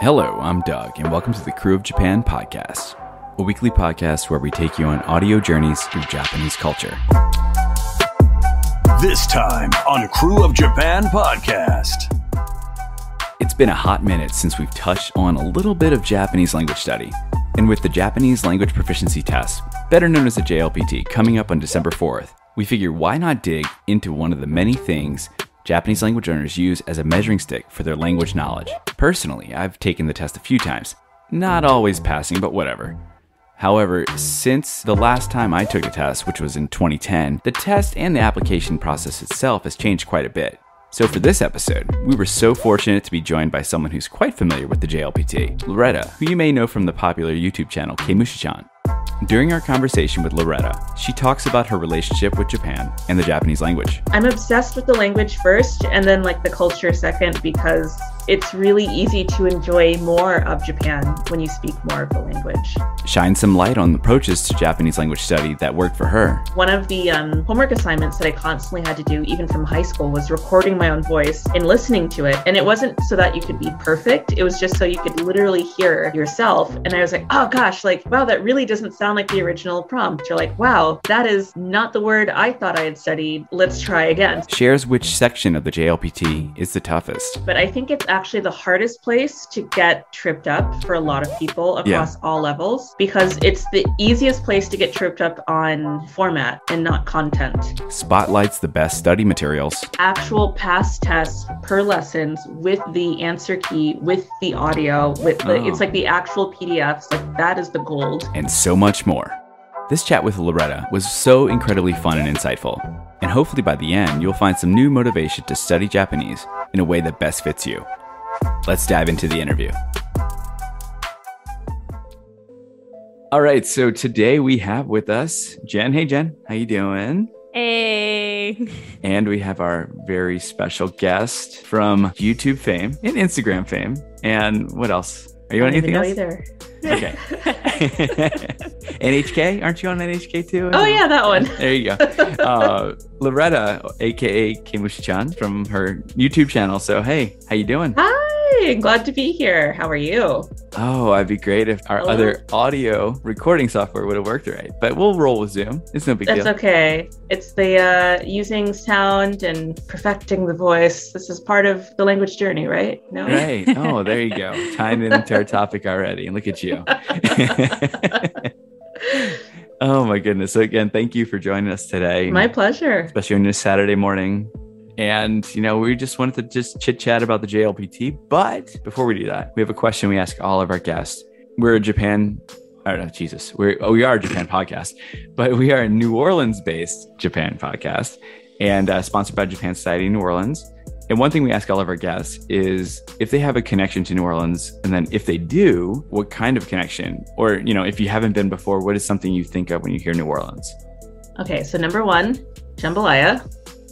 Hello, I'm Doug, and welcome to the Krewe of Japan podcast, a weekly podcast where we take you on audio journeys through Japanese culture. This time on Krewe of Japan podcast. It's been a hot minute since we've touched on a little bit of Japanese language study. And with the Japanese Language Proficiency Test, better known as the JLPT, coming up on December 4th, we figure why not dig into one of the many things Japanese language learners use as a measuring stick for their language knowledge. Personally, I've taken the test a few times. Not always passing, but whatever. However, since the last time I took the test, which was in 2010, the test and the application process itself has changed quite a bit. So for this episode, we were so fortunate to be joined by someone who's quite familiar with the JLPT, Loretta, who you may know from the popular YouTube channel KemushiChan. During our conversation with Loretta, she talks about her relationship with Japan and the Japanese language. I'm obsessed with the language first and then the culture second, because it's really easy to enjoy more of Japan when you speak more of the language. Shine some light on approaches to Japanese language study that worked for her. One of the homework assignments that I constantly had to do, even from high school, was recording my own voice and listening to it. And it wasn't so that you could be perfect. It was just so you could literally hear yourself. And I was like, oh gosh, wow, that really doesn't sound like the original prompt. You're like, wow, that is not the word I thought I had studied. Let's try again. Shares which section of the JLPT is the toughest. But I think it's actually the hardest place to get tripped up for a lot of people across all levels, because it's the easiest place to get tripped up on format and not content. Spotlights the best study materials. Actual past tests per lessons with the answer key, with the audio, with it's like the actual PDFs. That is the gold. And so much more. This chat with Loretta was so incredibly fun and insightful. And hopefully by the end, you'll find some new motivation to study Japanese in a way that best fits you. Let's dive into the interview. All right, so today we have with us Jenn. Hey, Jenn, how you doing? Hey. And we have our very special guest from YouTube fame and Instagram fame. And what else? Are you on anything else? Either. Okay. NHK? Aren't you on NHK too? Oh, yeah, that one. There you go. Loretta, aka KemushiChan, from her YouTube channel. So, hey, how you doing? Hi, glad to be here. How are you? Oh, I'd be great if our other audio recording software would have worked right. But we'll roll with Zoom. It's no big deal. That's okay. It's the using sound and perfecting the voice. This is part of the language journey, right? No? Right. Oh, there you go. Tying into our topic already. And look at you. Oh, my goodness. So again, thank you for joining us today. My pleasure. Especially on this Saturday morning. And, we just wanted to just chit chat about the JLPT. But before we do that, we have a question we ask all of our guests. We're a Japan, we are a Japan podcast, but we are a New Orleans-based Japan podcast and sponsored by Japan Society in New Orleans. And one thing we ask all of our guests is if they have a connection to New Orleans, and then if they do, what kind of connection? Or, if you haven't been before, what is something you think of when you hear New Orleans? Okay, so number one, jambalaya.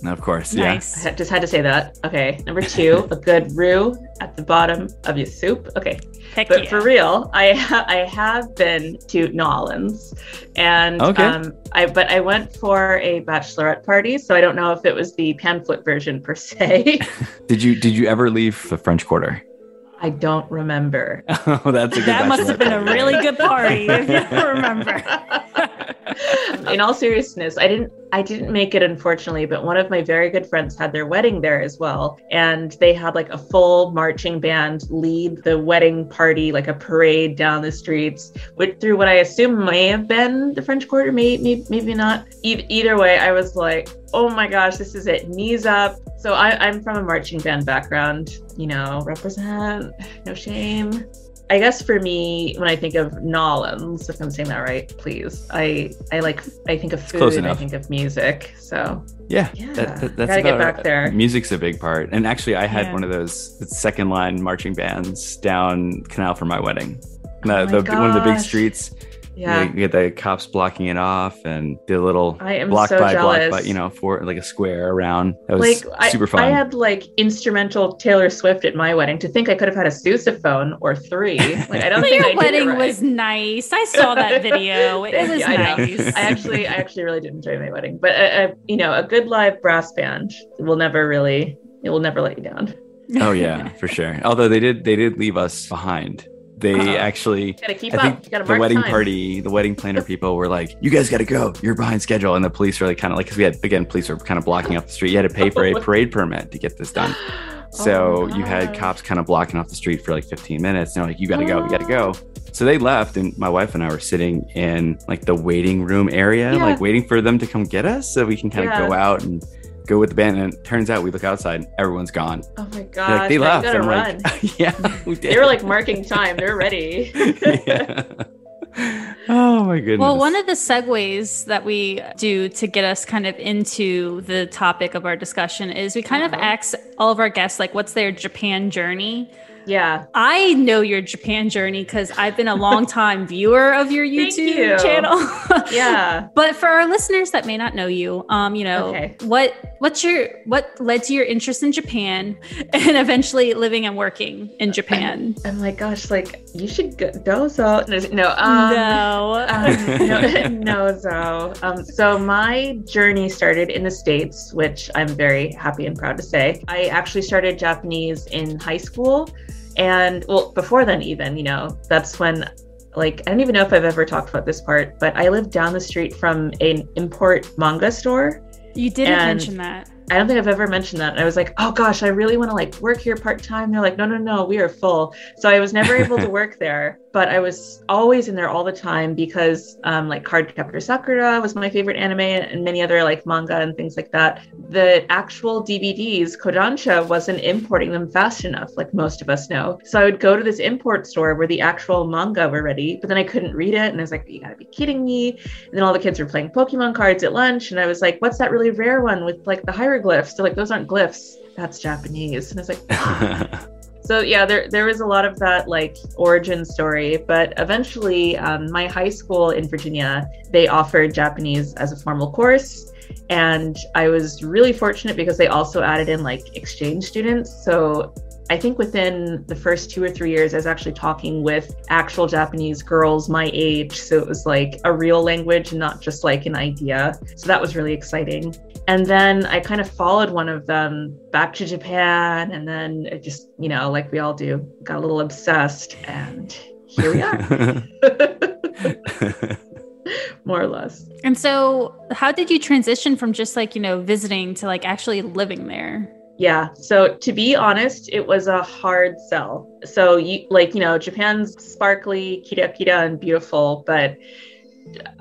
Of course, nice. Yeah. I just had to say that. Okay, number two, a good roux at the bottom of your soup. Okay, but for real, I have been to New Orleans, and I went for a bachelorette party, so I don't know if it was the pamphlet version per se. Did you ever leave the French Quarter? I don't remember. Oh, that's a good. That must have been a really good party if you remember. In all seriousness, I didn't make it, unfortunately, but one of my very good friends had their wedding there as well. And they had a full marching band lead the wedding party, a parade down the streets, through what I assume may have been the French Quarter, maybe not. Either way, I was like, oh my gosh, this is it, knees up. So I'm from a marching band background, represent, no shame. I guess for me, when I think of Nolans, if I'm saying that right, please, I think of food and I think of music. So yeah, that's gotta get back there. Music's a big part. And actually, I had one of those second line marching bands down Canal for my wedding. One of the big streets. Yeah, you get the cops blocking it off and the little block so by jealous. block, but for a square around. That was super fun. I had instrumental Taylor Swift at my wedding. To think I could have had a sousaphone or three. I don't think your wedding was nice. I saw that video. It was nice. I actually really did enjoy my wedding. But a good live brass band will never let you down. Oh yeah, for sure. Although they did leave us behind. They actually, gotta keep I up. think You gotta the mark wedding time. party, the wedding planner people were like, "You guys got to go. You're behind schedule." And the police were like, kind of like, because we had, again, police were kind of blocking off the street. You had to pay for a parade permit to get this done. So you had cops kind of blocking off the street for like 15 minutes. And they're like, "You got to go. You got to go." So they left, and my wife and I were sitting in like the waiting room area, like waiting for them to come get us, so we can kind of go out and go with the band. And it turns out we look outside and everyone's gone. Oh my gosh. Like, they left. You gotta I'm run. like, yeah, we did. They were like marking time. They're ready. Yeah. Oh my goodness. Well, one of the segues that we do to get us kind of into the topic of our discussion is we kind of ask all of our guests, like, what's their Japan journey? Yeah. I know your Japan journey because I've been a long time viewer of your YouTube channel. Yeah. But for our listeners that may not know you, what led to your interest in Japan and eventually living and working in Japan? I'm like, gosh, like you should go. So so my journey started in the States, which I'm very happy and proud to say. I actually started Japanese in high school. And well, before then, even, that's when, like, I don't even know if I've ever talked about this part, but I lived down the street from an import manga store. You didn't mention that. I don't think I've ever mentioned that. And I was like, oh gosh, I really want to like work here part-time. They're like, no, we are full. So I was never able to work there, but I was always in there all the time because like Cardcaptor Sakura was my favorite anime and many other like manga and things like that. The actual DVDs, Kodansha wasn't importing them fast enough, like most of us know. So I would go to this import store where the actual manga were ready, but then I couldn't read it. And I was like, you gotta be kidding me. And then all the kids were playing Pokemon cards at lunch. And I was like, what's that really rare one with like the hieroglyphs? They're like, those aren't glyphs, that's Japanese. And I was like, so yeah, there was a lot of that like origin story, but eventually my high school in Virginia, they offered Japanese as a formal course. And I was really fortunate because they also added in like exchange students. So I think within the first 2 or 3 years, I was actually talking with actual Japanese girls my age. So it was like a real language, not just like an idea. So that was really exciting. And then I kind of followed one of them back to Japan. And then it just, like we all do, got a little obsessed. And here we are. More or less. And so how did you transition from just like, visiting to like actually living there? Yeah. So to be honest, it was a hard sell. So Japan's sparkly, kira and beautiful, but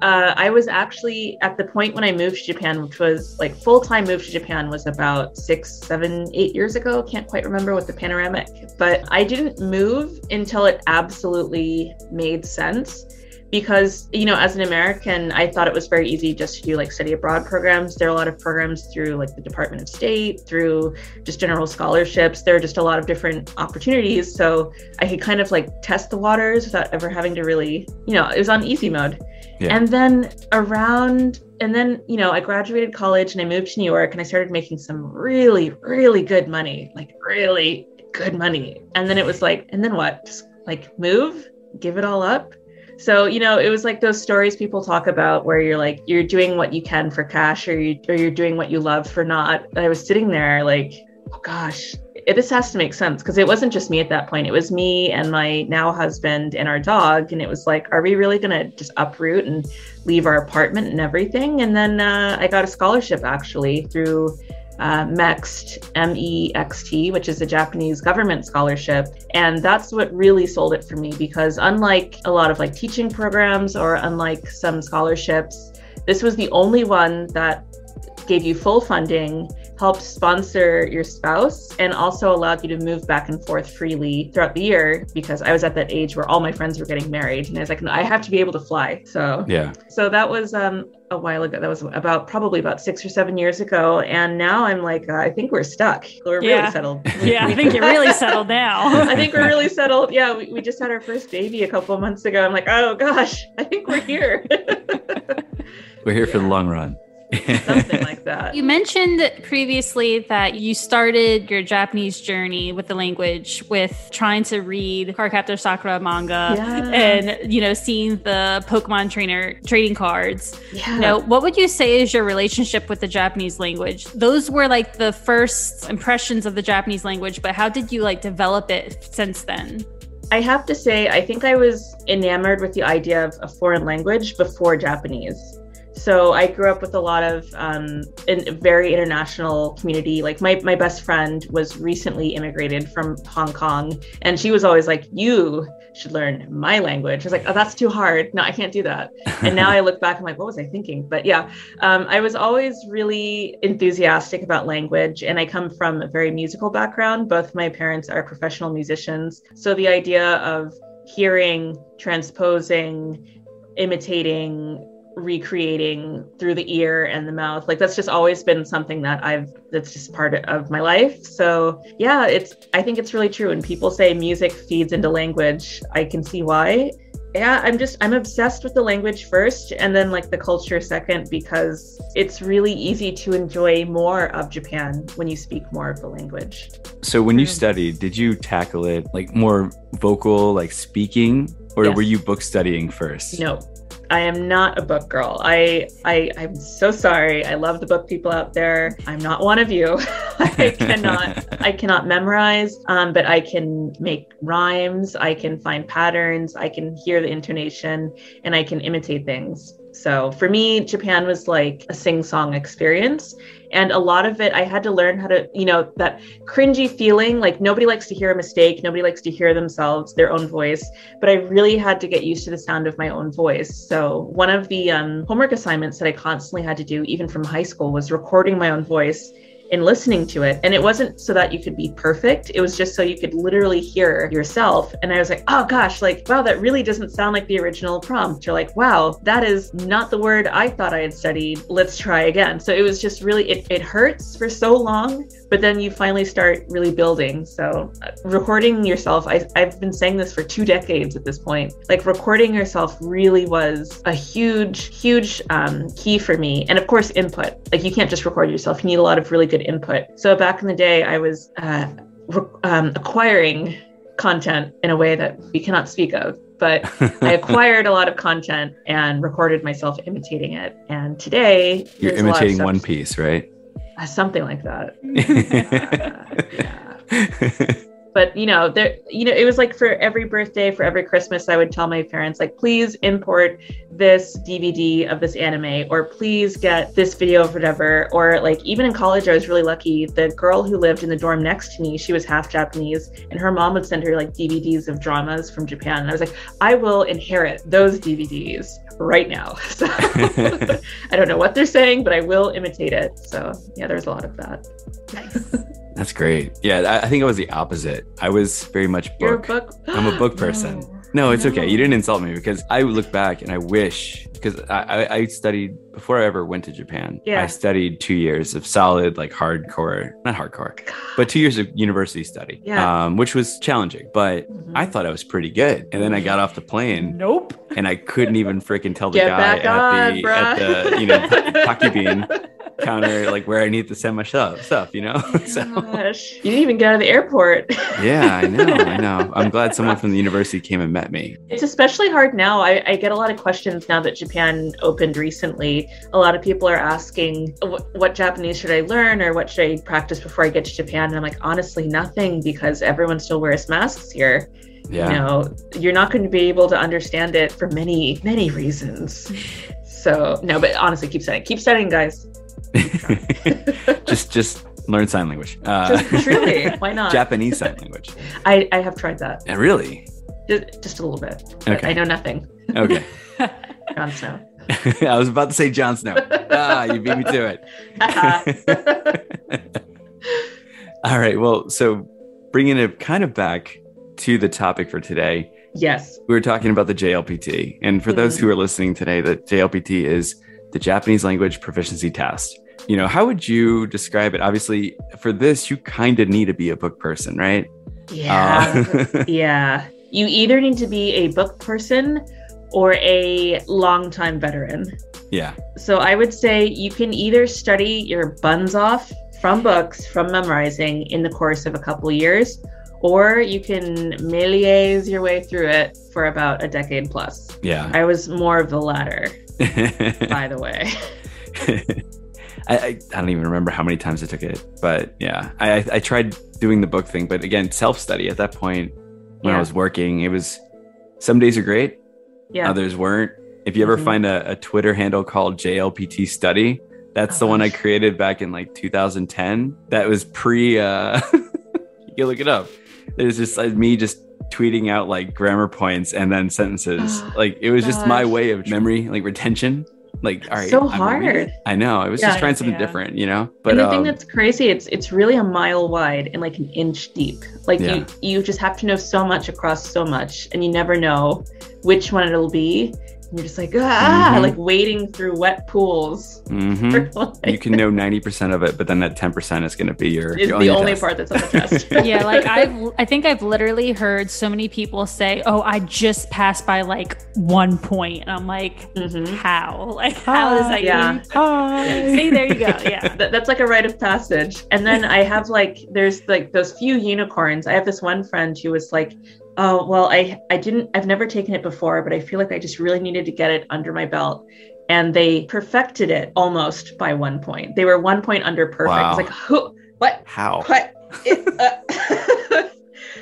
I was actually at the point when I moved to Japan, which was like full-time move to Japan was about 6, 7, 8 years ago. Can't quite remember with the panoramic, but I didn't move until it absolutely made sense. Because, as an American, I thought it was very easy just to do like study abroad programs. There are a lot of programs through like the Department of State, through just general scholarships. There are just a lot of different opportunities. So I could kind of like test the waters without ever having to really, it was on easy mode. Yeah. And then I graduated college and I moved to New York and I started making some really, really good money, like really good money. And then it was like, and then what? Just like move, give it all up. So, it was like those stories people talk about where you're like, you're doing what you can for cash or you're doing what you love for not. And I was sitting there like, oh gosh, this has to make sense. Because it wasn't just me at that point. It was me and my now husband and our dog. And it was like, are we really going to just uproot and leave our apartment and everything? And then I got a scholarship actually through MEXT, MEXT, which is a Japanese government scholarship. And that's what really sold it for me, because unlike a lot of like teaching programs or unlike some scholarships, this was the only one that gave you full funding, helped sponsor your spouse, and also allowed you to move back and forth freely throughout the year, because I was at that age where all my friends were getting married. And I was like, no, I have to be able to fly. So that was a while ago. That was probably about 6 or 7 years ago. And now I'm like, I think we're stuck. We're really settled. Yeah, I think you're really settled now. I think we're really settled. Yeah, we just had our first baby a couple of months ago. I'm like, oh gosh, I think we're here. We're here for the long run. Something like that. You mentioned previously that you started your Japanese journey with the language with trying to read Cardcaptor Sakura manga and, seeing the Pokemon trainer trading cards. Yeah. What would you say is your relationship with the Japanese language? Those were like the first impressions of the Japanese language, but how did you like develop it since then? I have to say, I think I was enamored with the idea of a foreign language before Japanese. So I grew up with a lot of in a very international community. Like my best friend was recently immigrated from Hong Kong, and she was always like, you should learn my language. I was like, oh, that's too hard. No, I can't do that. And now I look back, I'm like, what was I thinking? But yeah, I was always really enthusiastic about language. And I come from a very musical background. Both my parents are professional musicians. So the idea of hearing, transposing, imitating, recreating through the ear and the mouth, like that's just always been something that's just part of my life. So yeah, I think it's really true when people say music feeds into language. I can see why. Yeah, I'm obsessed with the language first and then like the culture second, because it's really easy to enjoy more of Japan when you speak more of the language. So when you studied, did you tackle it like more vocal, like speaking, or Yes. were you book studying first? No, I am not a book girl. I'm so sorry. I love the book people out there. I'm not one of you. I cannot memorize, but I can make rhymes. I can find patterns. I can hear the intonation, and I can imitate things. So for me, Japan was like a sing-song experience. And a lot of it, I had to learn how to, that cringy feeling, like nobody likes to hear a mistake. Nobody likes to hear themselves, their own voice. But I really had to get used to the sound of my own voice. So one of the homework assignments that I constantly had to do, even from high school, was recording my own voice and listening to it. And it wasn't so that you could be perfect. It was just so you could literally hear yourself. And I was like, oh gosh, like, wow, that really doesn't sound like the original prompt. You're like, wow, that is not the word I thought I had studied. Let's try again. So it was just really, it hurts for so long, but then you finally start really building. So recording yourself, I've been saying this for 2 decades at this point. Like recording yourself really was a huge key for me. And of course, input. Like you can't just record yourself. You need a lot of really good input. So back in the day, I was acquiring content in a way that we cannot speak of, but I acquired a lot of content and recorded myself imitating it. And today, You're imitating One Piece, right? Something like that. Yeah. But, it was like for every birthday, for every Christmas, I would tell my parents, like, please import this DVD of this anime, or please get this video of whatever. Or like, even in college, I was really lucky. The girl who lived in the dorm next to me, she was half Japanese, and her mom would send her like DVDs of dramas from Japan. And I was like, I will inherit those DVDs right now. So I don't know what they're saying, but I will imitate it. So yeah, there's a lot of that. Nice. That's great. Yeah, I think I was the opposite. I was very much book. You're a book? I'm a book person. No, it's okay. You didn't insult me, because I look back and I wish, because I studied, before I ever went to Japan, I studied 2 years of solid, like not hardcore, but 2 years of university study, which was challenging, but I thought I was pretty good. And then I got off the plane. Nope. And I couldn't even freaking tell the guy at the Taki bean counter, like where I need to send my stuff, So Gosh. You didn't even get out of the airport. Yeah, I know. I'm glad someone from the university came and met me. It's especially hard now. I get a lot of questions now that Japan opened recently. A lot of people are asking, what Japanese should I learn, or what should I practice before I get to Japan? And I'm like, honestly, nothing, because everyone still wears masks here. Yeah. You're not going to be able to understand it for many, many reasons. So no, but honestly, keep studying, guys. just learn sign language. Truly, why not? Japanese sign language. I have tried that. Really? Just a little bit. Okay. I know nothing. Okay. Jon Snow. I was about to say Jon Snow. You beat me to it. All right. Well, so bringing it kind of back to the topic for today. Yes. We were talking about the JLPT. And for those who are listening today, the JLPT is the Japanese Language Proficiency Test. How would you describe it? Obviously, for this, you kind of need to be a book person, right? Yeah. Yeah. You either need to be a book person or a longtime veteran. Yeah. So I would say you can either study your buns off from books, from memorizing in the course of a couple years, or you can Méliès your way through it for about a decade plus. Yeah. I was more of the latter, by the way. I don't even remember how many times I took it, but yeah, I tried doing the book thing, but again, self-study at that point when I was working, it was, some days are great, others weren't. If you ever find a Twitter handle called JLPT study, that's the one I created back in like 2010. That was pre, you can look it up. There's just me just tweeting out like grammar points and then sentences. Like it was just my way of memory, like retention. Like, all right, so hard. I know. I was just trying something different, you know. But and the thing that's crazy, it's really a mile wide and like an inch deep. Like you just have to know so much across so much, and you never know which one it'll be. And you're just like like wading through wet pools. You can know 90% of it, but then that 10% is going to be your the only part that's on the test. Yeah, like I think I've literally heard so many people say, "Oh, I just passed by like 1 point," and I'm like, "How? Like, how does that?" See, there you go. Yeah, that's like a rite of passage. And then I have like, there's like those few unicorns. I have this one friend who was like, "Oh, well, I've never taken it before, but I feel like I just really needed to get it under my belt." And they perfected it almost by 1 point. They were 1 point under perfect. Wow. It's like, who, what? How? What?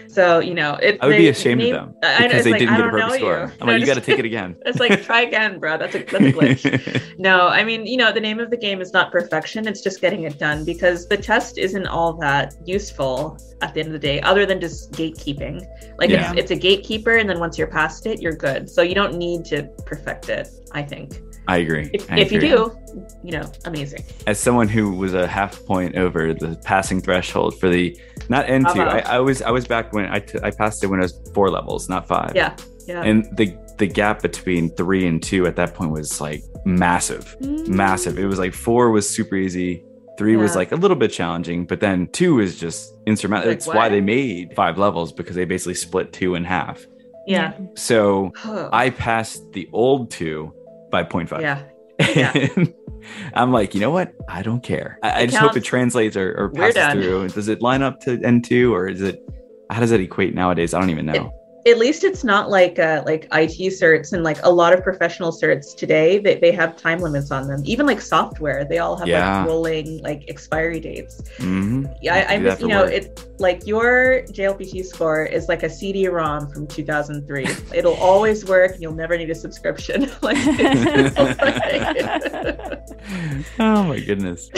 So, you know, I would be ashamed of them because they didn't get a perfect score. I'm like, you got to take it again. It's like, try again, bro. That's a glitch. No, I mean, you know, the name of the game is not perfection. It's just getting it done, because the test isn't all that useful at the end of the day, other than just gatekeeping. Like it's a gatekeeper, and then once you're past it, you're good. So you don't need to perfect it, I think. I agree. If you do, you know, amazing. As someone who was a half point over the passing threshold for the, not N2, I was back when I passed it when I was 4 levels, not 5. Yeah. And the gap between 3 and 2 at that point was like massive. It was like 4 was super easy. 3 was like a little bit challenging, but then 2 is just insurmountable. Like, that's why they made 5 levels, because they basically split 2 in half. Yeah. So I passed the old 2 by 0.5. Yeah. And I'm like, you know what? I don't care. I just hope it translates or passes through. Does it line up to N2, or how does it equate nowadays? I don't even know. At least it's not like IT certs, and like a lot of professional certs today, they have time limits on them. Even like software, they all have like rolling like expiry dates. Yeah, I miss, you know, it's like your JLPT score is like a CD-ROM from 2003. It'll always work, and you'll never need a subscription. Oh my goodness.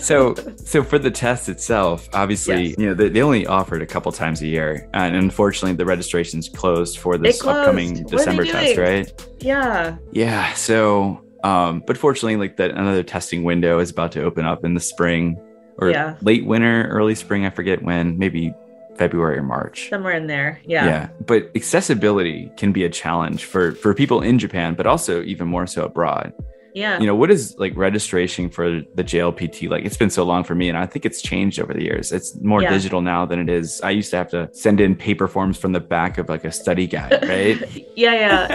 So for the test itself, obviously, you know, they only offered a couple times a year, and unfortunately the registration's closed for this upcoming December test, right? Yeah. So but fortunately, like another testing window is about to open up in the spring, or late winter, early spring, I forget when, maybe February or March, somewhere in there. Yeah, but accessibility can be a challenge for people in Japan, but also even more so abroad. Yeah. You know, what is like registration for the JLPT? Like, it's been so long for me, and I think it's changed over the years. It's more digital now than it is. I used to have to send in paper forms from the back of like a study guide, right?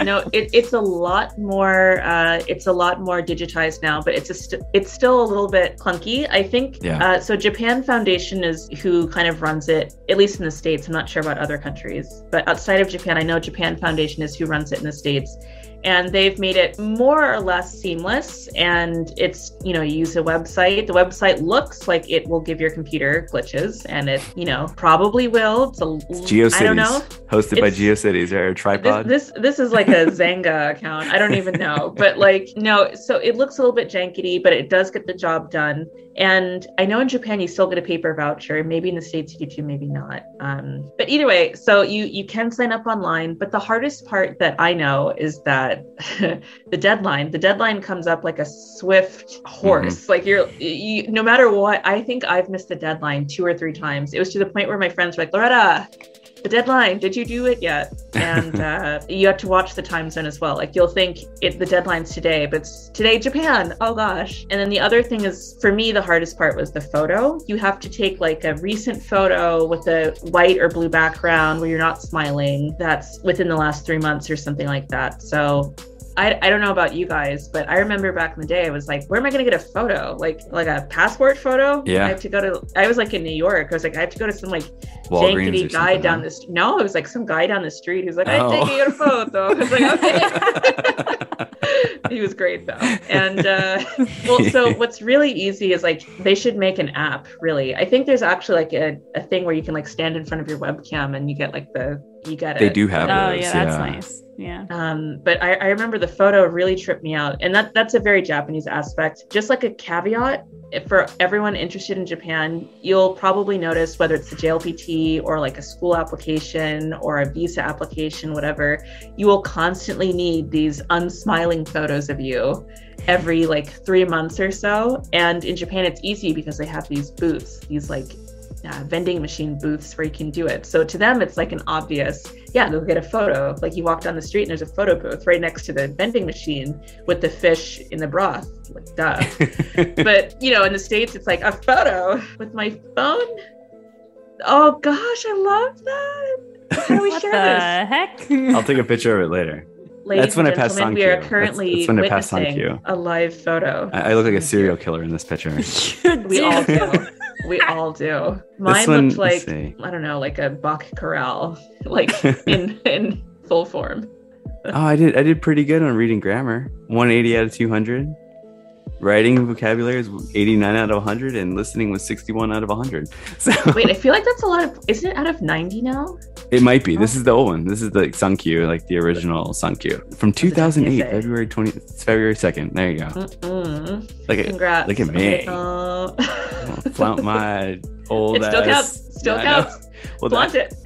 No, it's a lot more digitized now, but it's still a little bit clunky, I think. So Japan Foundation is who kind of runs it, at least in the States. I'm not sure about other countries, but outside of Japan, I know Japan Foundation is who runs it in the States. And they've made it more or less seamless. And it's, you know, you use a website. The website looks like it will give your computer glitches, and it, you know, probably will. It's GeoCities. I don't know. Hosted by GeoCities, or Tripod. This is like a Zanga account. I don't even know. But like, no, so it looks a little bit janky, but it does get the job done. And I know in Japan, you still get a paper voucher. Maybe in the States you do too, maybe not. But either way, so you can sign up online. But the hardest part that I know is that the deadline comes up like a swift horse. Like you no matter what, I think I've missed the deadline 2 or 3 times. It was to the point where my friends were like, Loretta, the deadline, did you do it yet? And you have to watch the time zone as well. Like, you'll think the deadline's today, but it's today Japan. Oh gosh. And then the other thing is, for me, the hardest part was the photo. You have to take like a recent photo with a white or blue background where you're not smiling. That's within the last 3 months or something like that. So I don't know about you guys, but I remember back in the day, I was like, where am I going to get a photo? Like a passport photo? Yeah. I was like in New York. I was like, I have to go to some like Walgreens jankety guy down the street. No, it was like some guy down the street who's like, I'm taking a photo. I was like, okay. He was great though. And well, so what's really easy is like, they should make an app, really. I think there's actually like a thing where you can like stand in front of your webcam and you get like they do have Oh those, yeah, that's nice. Yeah. But I remember the photo really tripped me out. And that's a very Japanese aspect. Just like a caveat, for everyone interested in Japan, you'll probably notice whether it's the JLPT or like a school application or a visa application, whatever, you will constantly need these unsmiling photos of you every like 3 months or so. And in Japan, it's easy because they have these booths, these like vending machine booths where you can do it. So to them, it's like an obvious, go get a photo. Like you walk down the street and there's a photo booth right next to the vending machine with the fish in the broth. Like, duh. But, in the States, it's like a photo with my phone. Oh gosh, I love that. How do we share this? Heck? I'll take a picture of it later. Ladies That's when and I pass gentlemen, on we are cue. currently That's when I pass on witnessing cue. a live photo. I look like a serial killer in this picture. We all do. We all do. Mine looked like, I don't know, like a Bach chorale, like in full form. Oh, I did pretty good on reading grammar. 180 out of 200. Writing vocabulary is 89 out of 100, and listening was 61 out of 100. So wait, I feel like that's a lot of. Isn't it out of 90 now? It might be. This is the old one. This is the Sankyu, like the original Sankyu from 2008, February 2nd. There you go. Mm-mm. Congrats. Look at me. Flaunt my old. It still counts. Still counts. Well,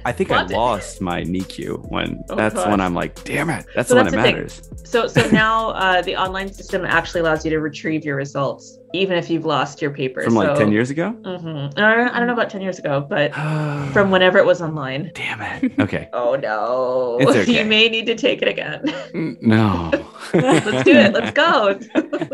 I think I lost my NICU when when I'm like, damn it. That's when it matters. So now the online system actually allows you to retrieve your results, even if you've lost your paper. From like 10 years ago? Mm-hmm. I don't know about 10 years ago, but from whenever it was online. Damn it. Okay. Oh, no. It's okay. You may need to take it again. No. Let's do it. Let's go.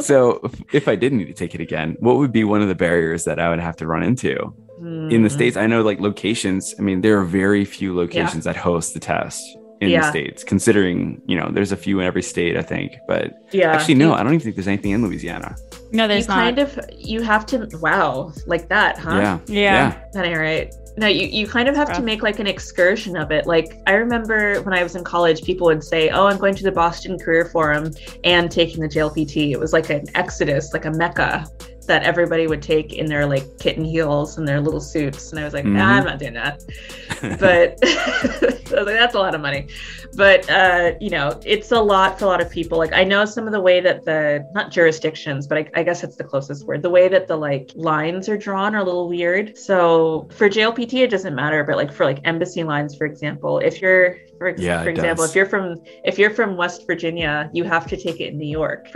So if I did need to take it again, what would be one of the barriers that I would have to run into? In the States, I know like locations. I mean, there are very few locations that host the test in the States, considering, there's a few in every state, I think. But actually, no, I don't even think there's anything in Louisiana. No, there's not. You have to, wow, like that, huh? Yeah. That ain't right. No, you kind of have to make like an excursion of it. Like I remember when I was in college, people would say, oh, I'm going to the Boston Career Forum and taking the JLPT. It was like an exodus, like a mecca that everybody would take in their like kitten heels and their little suits. And I was like, nah, I'm not doing that. But I was like, that's a lot of money. But, it's a lot for a lot of people. Like I know some of the way that not jurisdictions, but I guess that's the closest word. The way that the like lines are drawn are a little weird. So for JLPT, it doesn't matter. But like for like embassy lines, for example, if you're, for example, if you're from West Virginia, you have to take it in New York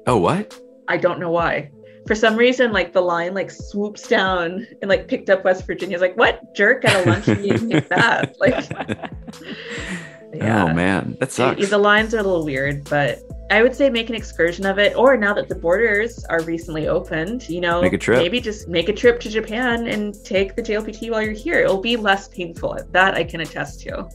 Oh, what? I don't know why. For some reason, like the line like swoops down and like picked up West Virginia. It's like, what jerk at a lunch and you pick that? Like, oh man, that sucks. The lines are a little weird, but I would say make an excursion of it. Or now that the borders are recently opened, make a trip. Maybe just make a trip to Japan and take the JLPT while you're here. It'll be less painful. That I can attest to.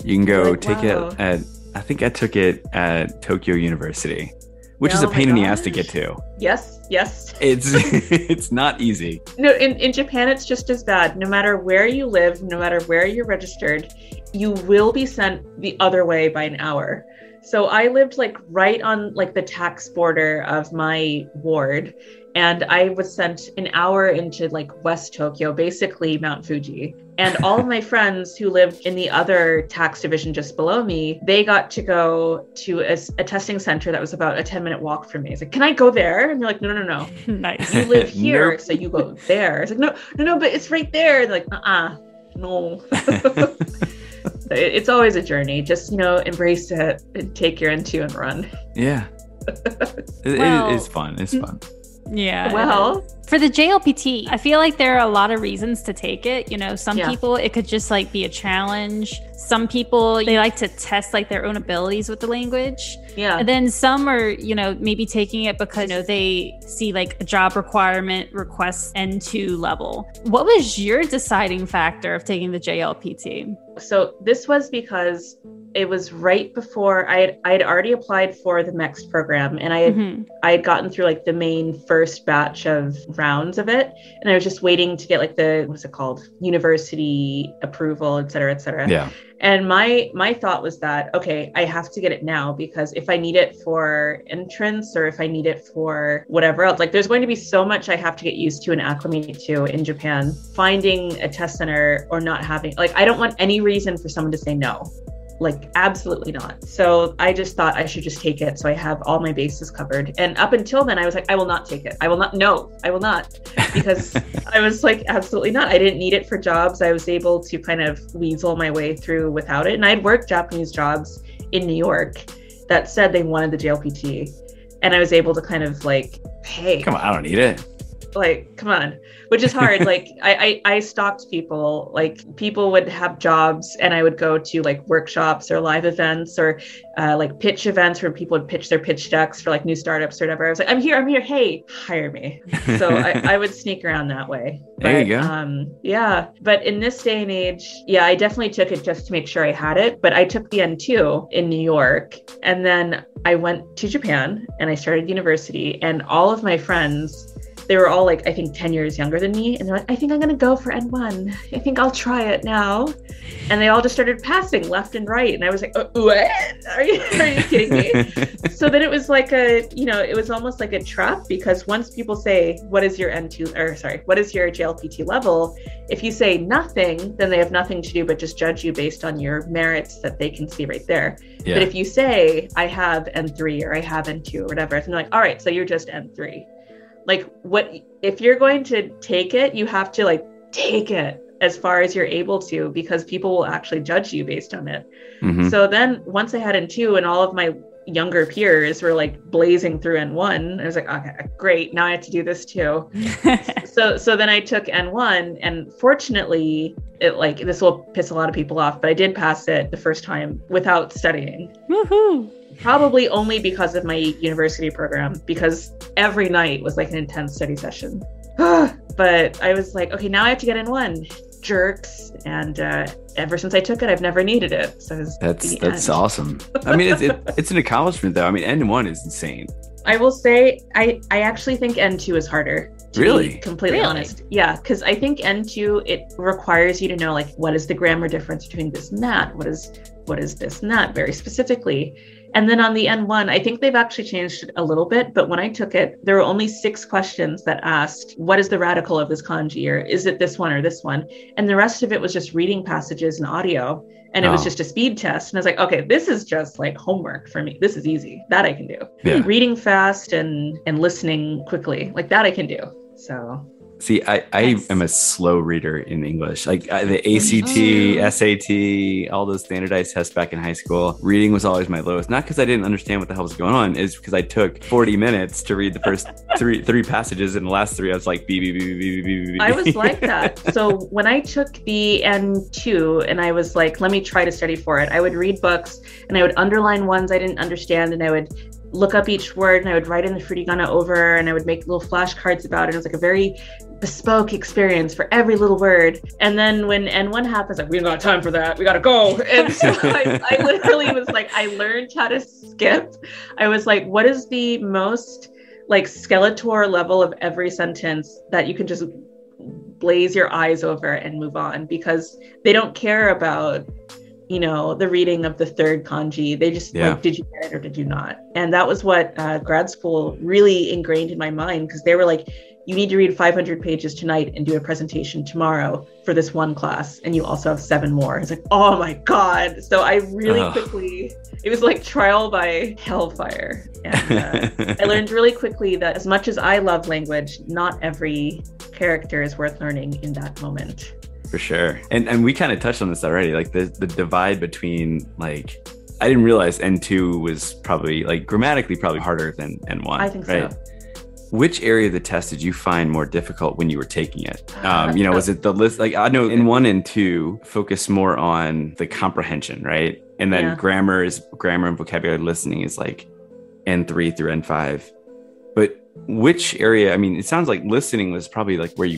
You can go take it at. I think I took it at Tokyo University. Which is a pain in the ass to get to. Yes. It's not easy. No, in Japan, it's just as bad. No matter where you live, no matter where you're registered, you will be sent the other way by an hour. So I lived like right on like the tax border of my ward. And I was sent an hour into like West Tokyo, basically Mount Fuji. And all of my friends who lived in the other tax division just below me, they got to go to a testing center that was about a 10-minute walk from me. I was like, can I go there? And they're like, no. Nice. You live here, so you go there. I was like, no, but it's right there. They're like, no. It's always a journey. Just, embrace it and take your N2 and run. Yeah. It is fun. It's fun. Yeah. Well, for the JLPT, I feel like there are a lot of reasons to take it. Some people, it could just like be a challenge. Some people, they like to test like their own abilities with the language. Yeah. And then some are, maybe taking it because, they see like a job requirement requests N2 level. What was your deciding factor of taking the JLPT? So this was because it was right before I had already applied for the MEX program, and I had gotten through like the main first batch of rounds of it, and I was just waiting to get like the, what's it called, university approval, et cetera, et cetera. Yeah. And my thought was that, okay, I have to get it now, because if I need it for entrance or if I need it for whatever else, like there's going to be so much I have to get used to and acclimate to in Japan. Finding a test center or not having, like, I don't want any reason for someone to say no. Like, absolutely not. So I just thought I should just take it, so I have all my bases covered. And up until then, I was like, I will not take it. I will not. No, I will not. Because I was like, absolutely not. I didn't need it for jobs. I was able to kind of weasel my way through without it. And I'd worked Japanese jobs in New York that said they wanted the JLPT. And I was able to kind of like, hey, come on, I don't need it. Like, come on, which is hard. Like I stalked people, like people would have jobs and I would go to like workshops or live events or like pitch events where people would pitch their pitch decks for like new startups or whatever. I was like, I'm here. Hey, hire me. So I would sneak around that way. There you go. Yeah. But in this day and age, yeah, I definitely took it just to make sure I had it. But I took the N2 in New York, and then I went to Japan and I started university, and all of my friends, they were all like, I think 10 years younger than me. And they're like, I think I'm going to go for N1. I think I'll try it now. And they all just started passing left and right. And I was like, what? Are you kidding me? So then it was like it was almost like a trap, because once people say, what is your what is your JLPT level? If you say nothing, then they have nothing to do but just judge you based on your merits that they can see right there. Yeah. But if you say, I have N3 or I have N2 or whatever, and they're like, all right, so you're just N3. Like, what if you're going to take it, you have to like take it as far as you're able to, because people will actually judge you based on it. Mm-hmm. So then once I had N2 and all of my younger peers were like blazing through N1, I was like, okay, great. Now I have to do this too. So then I took N1, and fortunately it, like, this will piss a lot of people off, but I did pass it the first time without studying. Woohoo! Probably only because of my university program, because every night was like an intense study session. But I was like, okay, now I have to get N1. Jerks. And ever since I took it, I've never needed it. So that's awesome. I mean, it's an accomplishment though. I mean, N1 is insane. I will say, I actually think N2 is harder. To be completely honest. Yeah, because I think N2, it requires you to know, like, what is the grammar difference between this and that? What is this and that, very specifically. And then on the N1, I think they've actually changed it a little bit, but when I took it, there were only 6 questions that asked, what is the radical of this kanji, or is it this one or this one? And the rest of it was just reading passages and audio, and it was just a speed test. And I was like, okay, this is just like homework for me. This is easy. That I can do. Yeah. Reading fast and listening quickly, like that I can do. So... See, I am a slow reader in English. Like the ACT, SAT, all those standardized tests back in high school. Reading was always my lowest. Not because I didn't understand what the hell was going on. It's because I took 40 minutes to read the first three passages, and the last 3 I was like, beep. I was like that. So when I took the N2 and I was like, let me try to study for it, I would read books and I would underline ones I didn't understand, and I would look up each word, and I would write in the furigana over, and I would make little flashcards about it. It was like a very bespoke experience for every little word. And then when N1 happens, like, we don't got time for that. We got to go. And so I literally was like, I learned how to skip. I was like, what is the most like Skeletor level of every sentence that you can just blaze your eyes over and move on? Because they don't care about, you know, the reading of the third kanji. They just like, did you get it or did you not? And that was what grad school really ingrained in my mind, because they were like, you need to read 500 pages tonight and do a presentation tomorrow for this one class. And you also have 7 more. It's like, oh my God. So I really quickly, it was like trial by hellfire. And I learned really quickly that as much as I love language, not every character is worth learning in that moment. For sure. And we kind of touched on this already, like the divide between, like, I didn't realize N2 was probably like grammatically probably harder than N1. I think right? so. Which area of the test did you find more difficult when you were taking it? You know, was it the list? Like, I know N1 and 2 focus more on the comprehension, right? And then grammar and vocabulary listening is like N3 through N5. But which area? I mean, it sounds like listening was probably like where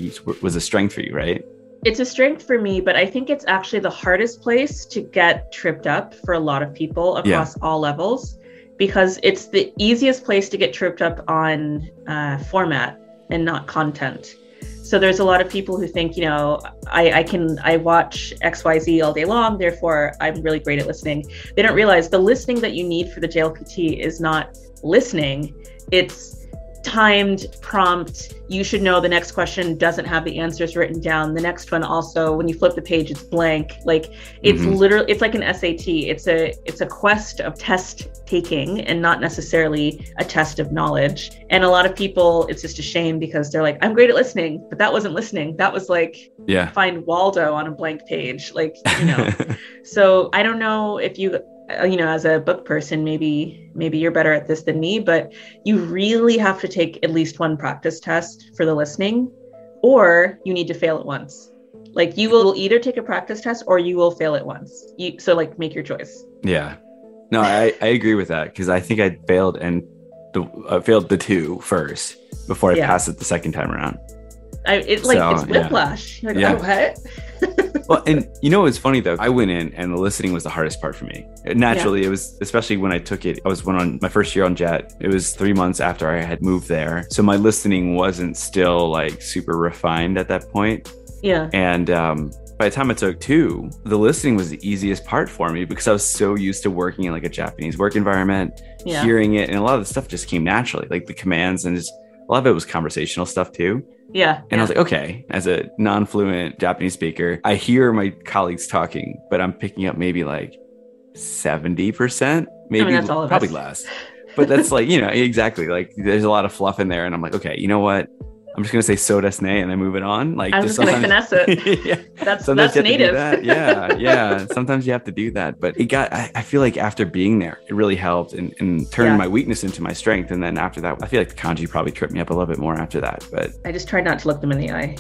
was a strength for you, right? It's a strength for me, but I think it's actually the hardest place to get tripped up for a lot of people across all levels, because it's the easiest place to get tripped up on format and not content. So there's a lot of people who think, you know, I watch XYZ all day long, therefore I'm really great at listening. They don't realize the listening that you need for the JLPT is not listening. It's timed prompt. You should know the next question doesn't have the answers written down. The next one also, when you flip the page, it's blank. Like it's literally, it's like an SAT. It's a quest of test taking and not necessarily a test of knowledge. And a lot of people, it's just a shame because they're like, I'm great at listening, but that wasn't listening. That was like, find Waldo on a blank page. Like, you know, so I don't know if you know, as a book person, maybe you're better at this than me, but you really have to take at least one practice test for the listening, or you need to fail it once. Like you will either take a practice test or you will fail it once. So like make your choice. Yeah. No, I agree with that, because I think I failed failed the two first before I passed it the second time around. It's whiplash. You're like, oh, what? Well, and you know what's funny though? I went in and the listening was the hardest part for me. Naturally, it was, especially when I took it. I went on my first year on JET. It was 3 months after I had moved there, so my listening wasn't still like super refined at that point. Yeah. And by the time I took 2, the listening was the easiest part for me because I was so used to working in like a Japanese work environment, hearing it, and a lot of the stuff just came naturally, like the commands, and just a lot of it was conversational stuff too. Yeah. And I was like, okay, as a non-fluent Japanese speaker, I hear my colleagues talking, but I'm picking up maybe like 70%, maybe that's all of probably less. But that's like, you know, exactly. Like there's a lot of fluff in there. And I'm like, okay, you know what? I'm just going to say so desu ne and then move it on. Like, I'm just going to finesse it. That's native. That. Yeah. Sometimes you have to do that. But I feel like after being there, it really helped and turned my weakness into my strength. And then after that, I feel like the kanji probably tripped me up a little bit more after that. But I just tried not to look them in the eye.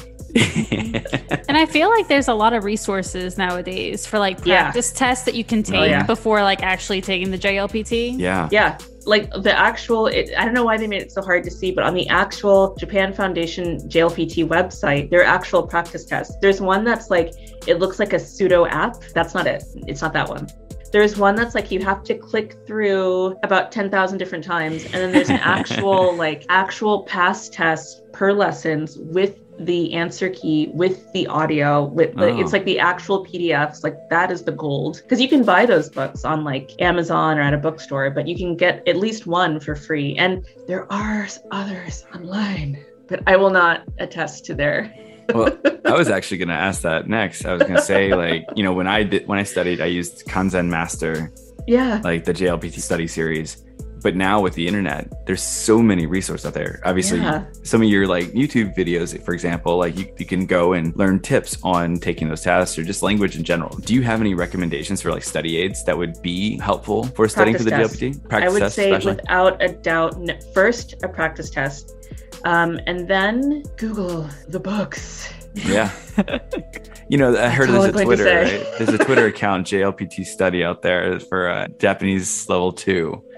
And I feel like there's a lot of resources nowadays for like practice tests that you can take before like actually taking the JLPT. Yeah. Like the actual, I don't know why they made it so hard to see, but on the actual Japan Foundation JLPT website, there are actual practice tests. There's one that's like, it looks like a pseudo app. That's not it. It's not that one. There's one that's like, you have to click through about 10,000 different times. And then there's an actual pass test per lessons with the answer key, with the audio, with the, it's like the actual PDFs. Like that is the gold, because you can buy those books on like Amazon or at a bookstore, but you can get at least one for free. And there are others online, but I will not attest to their. Well, I was actually going to ask that next. I was going to say, like, you know, when I studied, I used Kanzen Master, like the JLPT study series. But now with the internet, there's so many resources out there. Obviously, some of your like YouTube videos, for example, like you can go and learn tips on taking those tests or just language in general. Do you have any recommendations for like study aids that would be helpful for studying for the JLPT? I would say without a doubt, first a practice test, and then Google the books. Yeah. You know, I heard there's a Twitter, right? There's a Twitter account, JLPT study out there for Japanese level 2.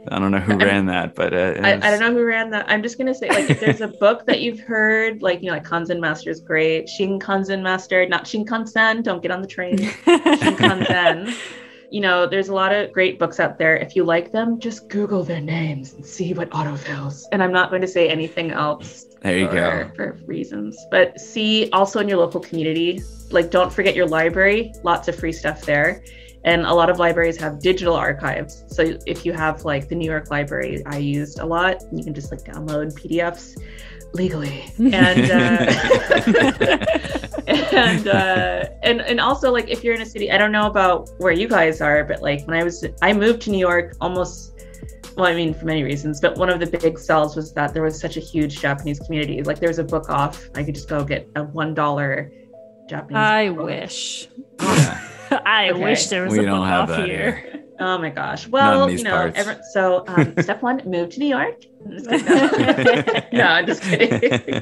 I don't know who ran that, but I don't know who ran that. I'm just gonna say, like, if there's a book that you've heard, like, you know, like Kanzen Master is great. Shinkansen Master, not Shinkansen. Don't get on the train. Shinkansen. You know, there's a lot of great books out there. If you like them, just Google their names and see what autofills. And I'm not going to say anything else. There you go. For reasons, but see also in your local community. Like, don't forget your library. Lots of free stuff there. And a lot of libraries have digital archives. So if you have like the New York Library I used a lot, you can just like download PDFs legally. And also like if you're in a city, I don't know about where you guys are, but like when I moved to New York for many reasons, but one of the big sells was that there was such a huge Japanese community. Like there was a book off. I could just go get a $1 Japanese book. Wish. I wish there was a book off here. Oh my gosh. Well, you know, step 1, move to New York. No, I'm just kidding.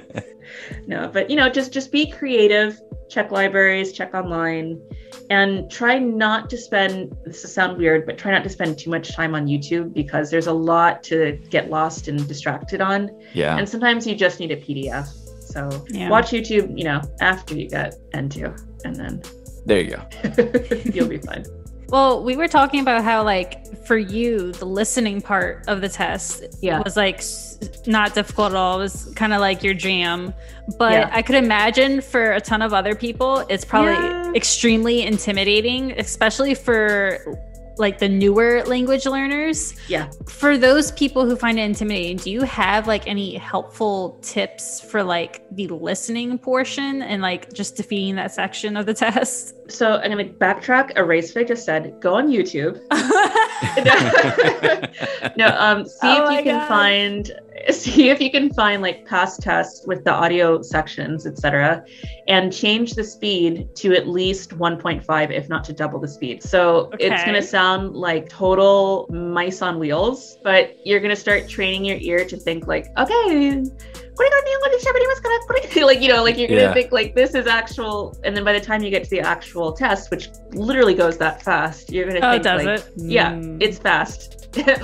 No, but you know, just be creative, check libraries, check online, and try not to spend, this will sound weird, but try not to spend too much time on YouTube because there's a lot to get lost and distracted on. Yeah. And sometimes you just need a PDF. So watch YouTube, after you get N2, and then there you go. You'll be fine. Well, we were talking about how, like, for you, the listening part of the test was like not difficult at all. It was kind of like your jam. But I could imagine for a ton of other people, it's probably extremely intimidating, especially for like the newer language learners. Yeah. For those people who find it intimidating, do you have like any helpful tips for like the listening portion and like just defeating that section of the test? So I'm going to backtrack, erase what I just said, go on YouTube. See if you can find like past tests with the audio sections, etc., and change the speed to at least 1.5, if not to double the speed. So it's going to sound like total mice on wheels, but you're going to start training your ear to think like, okay, like, you're going to think like this is actual. And then by the time you get to the actual test, which literally goes that fast, you're going to think like, it's fast. Like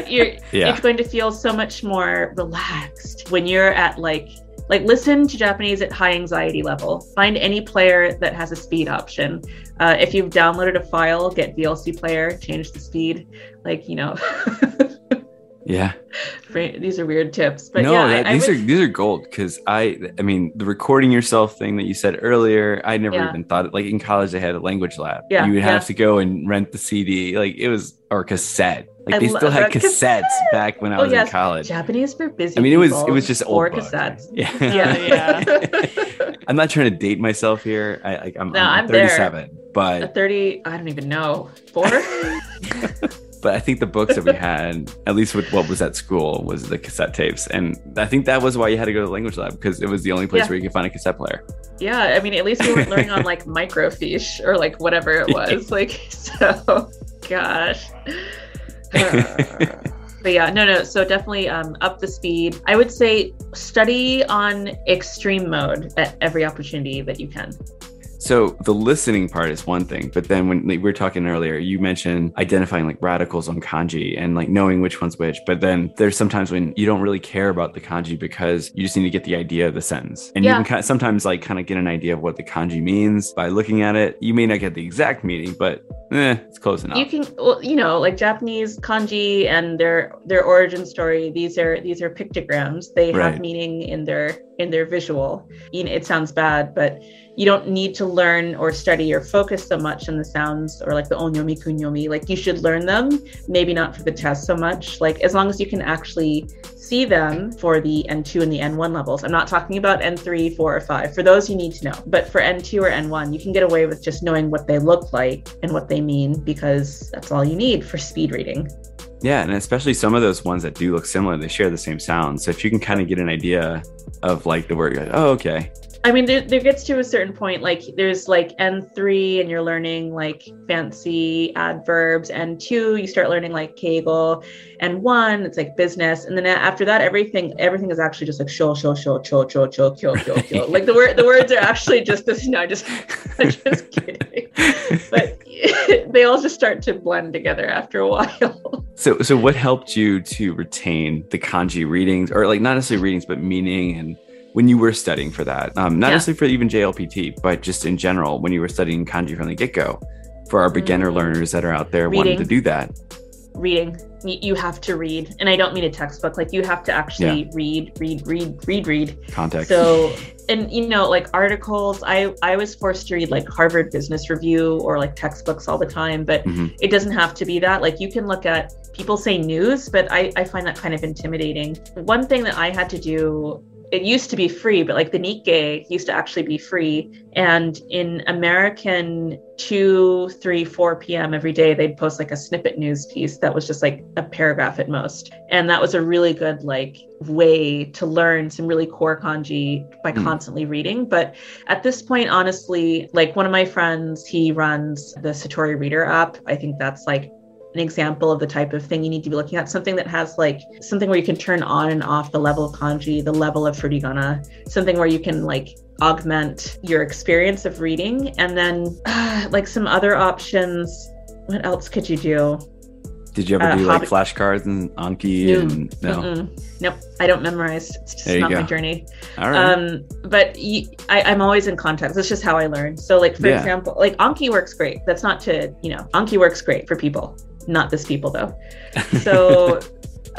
it's going to feel so much more relaxed when you're at like listen to Japanese at high anxiety level. Find any player that has a speed option. If you've downloaded a file, get VLC player, change the speed. Yeah. These are weird tips, but these are gold, because I mean the recording yourself thing that you said earlier, I never even thought, like in college they had a language lab. Yeah. You would have to go and rent the CD, like it was, or cassette. Like they still had cassettes back when I was in college. Japanese for busy. I mean, it was just old cassettes. Yeah. I'm not trying to date myself here. I'm 37, there. But 30. I don't even know. 4. But I think the books that we had, at least with what was at school, was the cassette tapes. And I think that was why you had to go to the language lab, because it was the only place where you could find a cassette player. Yeah, I mean, at least we weren't learning on like microfiche or like whatever it was. Gosh. But yeah, no. So definitely up the speed. I would say study on extreme mode at every opportunity that you can. So the listening part is one thing, but then when we were talking earlier, you mentioned identifying like radicals on kanji and like knowing which one's which. But then there's sometimes when you don't really care about the kanji because you just need to get the idea of the sentence. And you can sometimes like kind of get an idea of what the kanji means by looking at it. You may not get the exact meaning, but it's close enough. You can, like Japanese kanji and their origin story. These are pictograms. They have meaning in their visual. It sounds bad, but you don't need to learn or study or focus so much on the sounds or like the onyomi, kunyomi. Like you should learn them, maybe not for the test so much. Like as long as you can actually see them for the N2 and the N1 levels. I'm not talking about N3, 4, or 5. For those you need to know. But for N2 or N1, you can get away with just knowing what they look like and what they mean, because that's all you need for speed reading. Yeah, and especially some of those ones that do look similar, they share the same sound. So if you can kind of get an idea of like the word, you're like, oh, okay. I mean, there gets to a certain point, like there's like N3 and you're learning like fancy adverbs. N2, you start learning like keigo. N1, it's like business. And then after that, everything is actually just like sho, cho, kyo. Like the words are actually just this. No, just kidding. But they all just start to blend together after a while. So what helped you to retain the kanji readings, or like not necessarily readings, but meaning, and when you were studying for that, not necessarily for even JLPT, but just in general, when you were studying kanji from the get-go, for our beginner learners that are out there wanting to do that? Reading. You have to read. And I don't mean a textbook. Like you have to actually read. Context. So, and like articles, I was forced to read like Harvard Business Review or like textbooks all the time, but it doesn't have to be that. Like you can look at, people say news, but I find that kind of intimidating. One thing that I had to do, it used to be free, but like the Nikkei used to actually be free. And in American 2, 3, 4 p.m. every day, they'd post like a snippet news piece that was just like a paragraph at most. And that was a really good like way to learn some really core kanji by constantly reading. But at this point, honestly, like one of my friends, he runs the Satori Reader app. I think that's like an example of the type of thing you need to be looking at, something that has like something where you can turn on and off the level of kanji, the level of furigana, something where you can like augment your experience of reading. And then like some other options. What else could you do? Did you ever do like flashcards and Anki? No. Nope. I don't memorize. It's just not my journey. All right. But I'm always in context. That's just how I learn. So like, for example, like Anki works great. That's not to, Anki works great for people, not this people though. So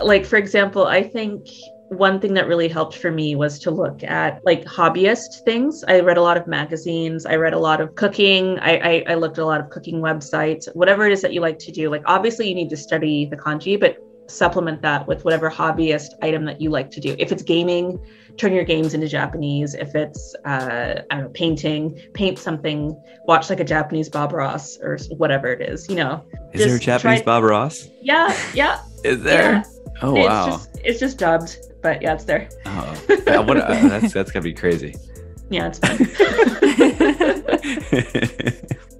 like, for example, I think one thing that really helped for me was to look at like hobbyist things. I read a lot of magazines. I read a lot of cooking. I looked at a lot of cooking websites, whatever it is that you like to do. Like, obviously you need to study the kanji, but supplement that with whatever hobbyist item that you like to do. If it's gaming, turn your games into Japanese. If it's, I don't know, paint something, watch like a Japanese Bob Ross or whatever it is, Is there a Japanese Bob Ross? Yeah. Is there? Yeah. Oh, wow. It's just dubbed, but yeah, it's there. Oh, that's gotta be crazy. Yeah, it's fun.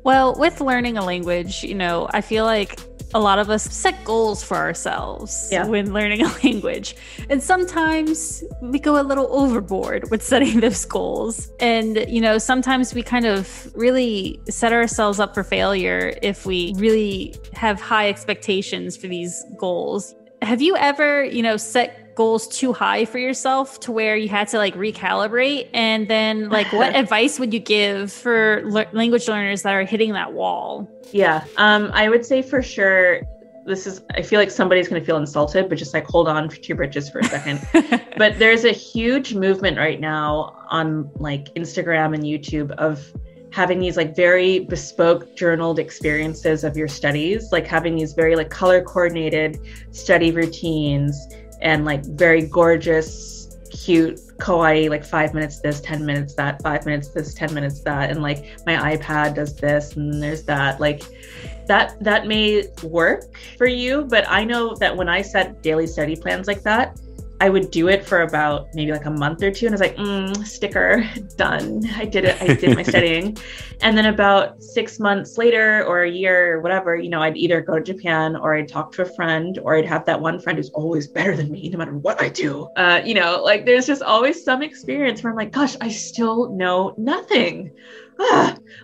Well, with learning a language, I feel like a lot of us set goals for ourselves when learning a language. And sometimes we go a little overboard with setting those goals. And, sometimes we kind of really set ourselves up for failure if we really have high expectations for these goals. Have you ever, set goals too high for yourself to where you had to like recalibrate? And then like, what advice would you give for language learners that are hitting that wall? Yeah, I would say for sure, I feel like somebody's going to feel insulted, but just like hold on to your britches for a second. But there's a huge movement right now on like Instagram and YouTube of having these like very bespoke journaled experiences of your studies, like having these very like color coordinated study routines and like very gorgeous, cute, kawaii, like 5 minutes this, 10 minutes that, 5 minutes this, 10 minutes that. And like my iPad does this and there's that. Like that may work for you, but I know that when I set daily study plans like that, I would do it for about maybe like a month or two. And I was like, sticker, done. I did it. I did my studying. And then about 6 months later or a year or whatever, I'd either go to Japan or I'd talk to a friend or I'd have that one friend who's always better than me, no matter what I do. Like there's just always some experience where I'm like, gosh, I still know nothing.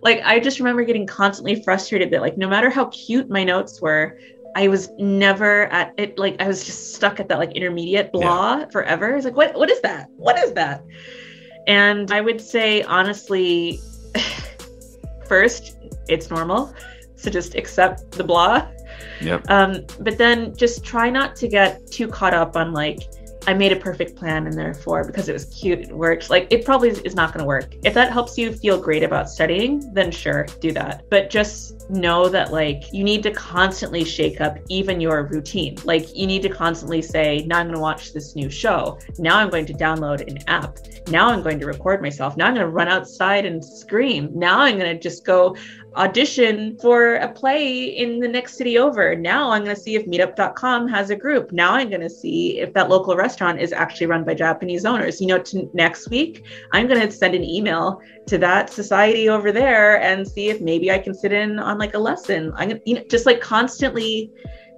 Like, I just remember getting constantly frustrated that like, no matter how cute my notes were, I was never at it. Like I was just stuck at that like intermediate blah forever. It's like, what is that? What is that? And I would say, honestly, first, it's normal. So just accept the blah. Yep. But then just try not to get too caught up on like, I made a perfect plan and therefore because it was cute, it worked. Like it probably is not going to work. If that helps you feel great about studying, then sure, do that. But just know that like you need to constantly shake up even your routine. Like you need to constantly say, now I'm going to watch this new show. Now I'm going to download an app. Now I'm going to record myself. Now I'm going to run outside and scream. Now I'm going to just go audition for a play in the next city over. Now I'm going to see if meetup.com has a group. Now I'm going to see if that local restaurant is actually run by Japanese owners. Next week, I'm going to send an email to that society over there and see if maybe I can sit in on like a lesson. I'm going to, just like constantly,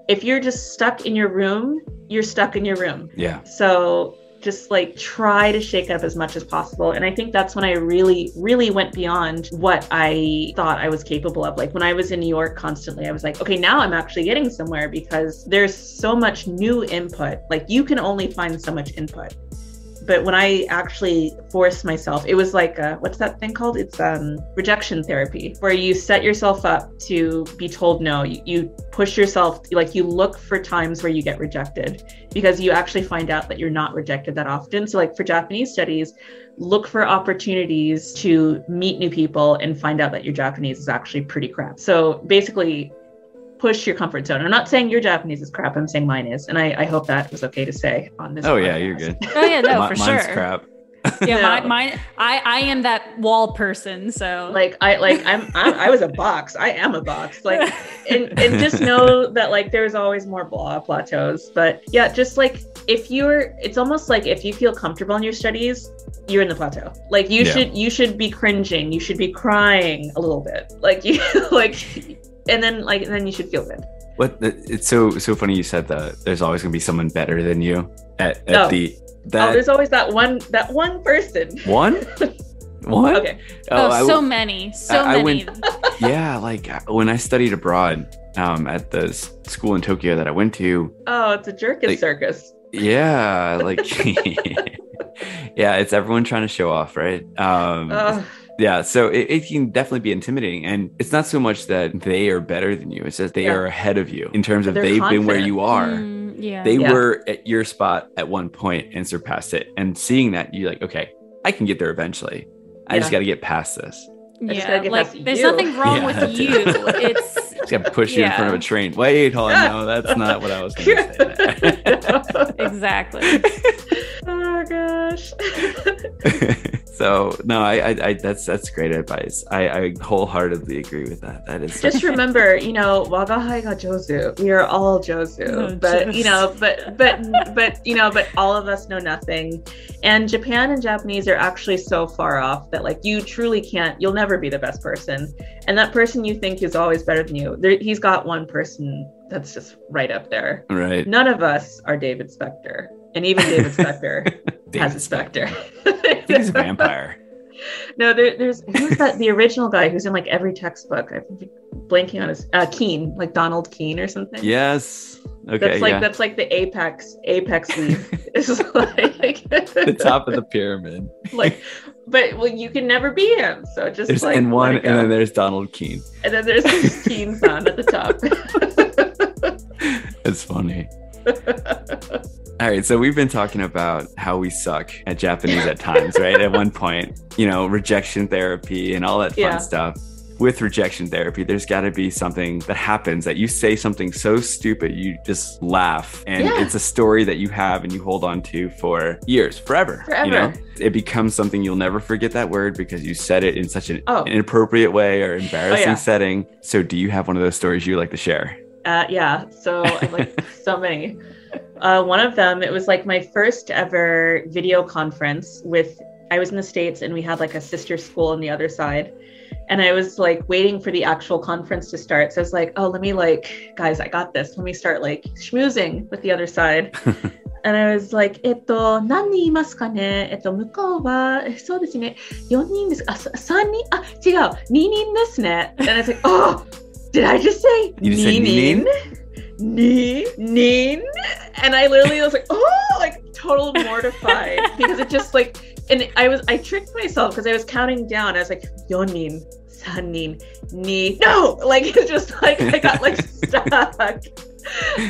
if you're just stuck in your room, you're stuck in your room. Yeah. So just like try to shake up as much as possible. And I think that's when I really, really went beyond what I thought I was capable of. Like when I was in New York constantly, I was like, okay, now I'm actually getting somewhere because there's so much new input. Like you can only find so much input. But when I actually forced myself, it was like, what's that thing called? It's rejection therapy, where you set yourself up to be told no. You push yourself, like you look for times where you get rejected because you actually find out that you're not rejected that often. So like for Japanese studies, look for opportunities to meet new people and find out that your Japanese is actually pretty crap. So basically, push your comfort zone. I'm not saying your Japanese is crap. I'm saying mine is. And I hope that was okay to say on this. Oh podcast. Yeah, you're good. Oh yeah, no, for mine's sure. Crap. Yeah, no. mine. I am that wall person. So I was a box. I am a box. Like, and just know that like there's always more plateaus. But yeah, just like it's almost like if you feel comfortable in your studies, you're in the plateau. Like you should be cringing. You should be crying a little bit. Like you like. And then you should feel good. It's so funny you said that. There's always gonna be someone better than you at there's always that one person. One? What? Okay. So many. Yeah, like when I studied abroad at the school in Tokyo that I went to. Oh, it's a jerkin circus. Yeah, like yeah, it's everyone trying to show off, right? Yeah, so it can definitely be intimidating, and it's not so much that they are better than you; it's that they are ahead of you in terms of they've been where you are. They were at your spot at one point and surpassed it, and seeing that, you're like, okay, I can get there eventually. I just got to get past this. There's nothing wrong with you. It's just got to push you in front of a train. Wait, hold on, no, that's not what I was going to say. Exactly. Oh gosh. So no, I that's great advice. I wholeheartedly agree with that. That is just remember, wagahai ga jozu. We are all jozu, but all of us know nothing. And Japan and Japanese are actually so far off that like you truly you'll never be the best person. And that person you think is always better than you, he's got one person that's just right up there. Right. None of us are David Spector. And even David Spector has a Spectre. I think he's a vampire. No, who's the original guy who's in like every textbook? I'm blanking on his Keene, like Donald Keene or something. Yes. Okay. That's like the apex lead. It's like the top of the pyramid. But you can never be him. So just there's N1 and then there's Donald Keene. And then there's Keene's on at the top. It's funny. All right, so we've been talking about how we suck at Japanese at times, right? At one point, rejection therapy and all that fun stuff. With rejection therapy, there's got to be something that happens that you say something so stupid, you just laugh. And it's a story that you have and you hold on to for years, forever. It becomes something you'll never forget that word because you said it in such an inappropriate way or embarrassing setting. So do you have one of those stories you like to share? So I like so many. One of them, it was like my first ever video conference I was in the States and we had like a sister school on the other side. And I was like waiting for the actual conference to start. So I was like, oh, let me guys, I got this. Let me start like schmoozing with the other side. And I was like, 何人いますかね? 向こうは、そうですね。4人です。3人? 違う。2人ですね. And I was like, oh, did I just say 2人? Neen? And I literally was like, oh, like total mortified because it just like, and I tricked myself because I was counting down. I was like, 4人, 3人, ni. No, like it's just like I got like stuck.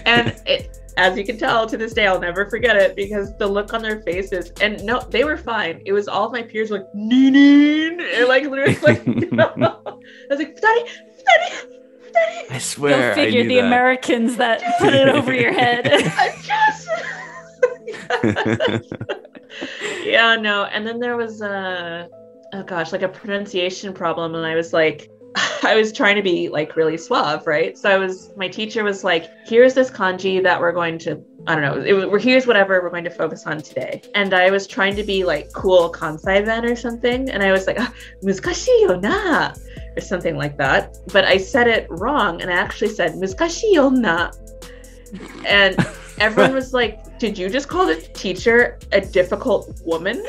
And as you can tell, to this day, I'll never forget it because the look on their faces, and no, they were fine. It was all of my peers were like, neen, and like literally like, no. I was like, 2人. I swear. Go figure the Americans that put it over your head. Yeah, no. And then there was like a pronunciation problem, and I was trying to be like really suave, right? So my teacher was like, here's this kanji that we're going to, I don't know, here's whatever we're going to focus on today. And I was trying to be like cool Kansai then or something. And I was like, 難しいよな or something like that. But I said it wrong. And I actually said, 難しいよな. And everyone was like, did you just call the teacher a difficult woman?